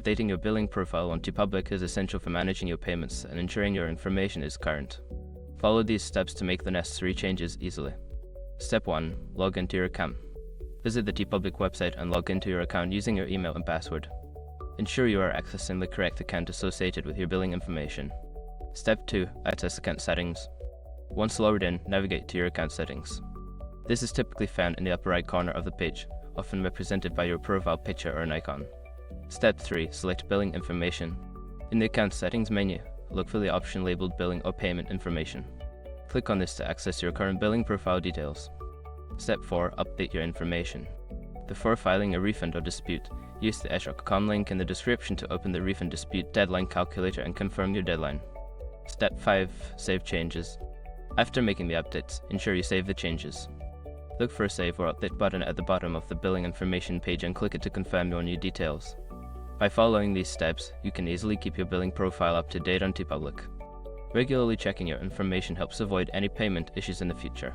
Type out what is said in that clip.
Updating your billing profile on Teepublic is essential for managing your payments and ensuring your information is current. Follow these steps to make the necessary changes easily. Step 1. Log into your account. Visit the Teepublic website and log into your account using your email and password. Ensure you are accessing the correct account associated with your billing information. Step 2. Access account settings. Once logged in, navigate to your account settings. This is typically found in the upper right corner of the page, often represented by your profile picture or an icon. Step 3. Select billing information. In the account settings menu, look for the option labeled billing or payment information. Click on this to access your current billing profile details. Step 4. Update your information. Before filing a refund or dispute, use the SROC.com link in the description to open the refund dispute deadline calculator and confirm your deadline. Step 5. Save changes. After making the updates, ensure you save the changes. Look for a Save or Update button at the bottom of the billing information page and click it to confirm your new details. By following these steps, you can easily keep your billing profile up to date on Teepublic. Regularly checking your information helps avoid any payment issues in the future.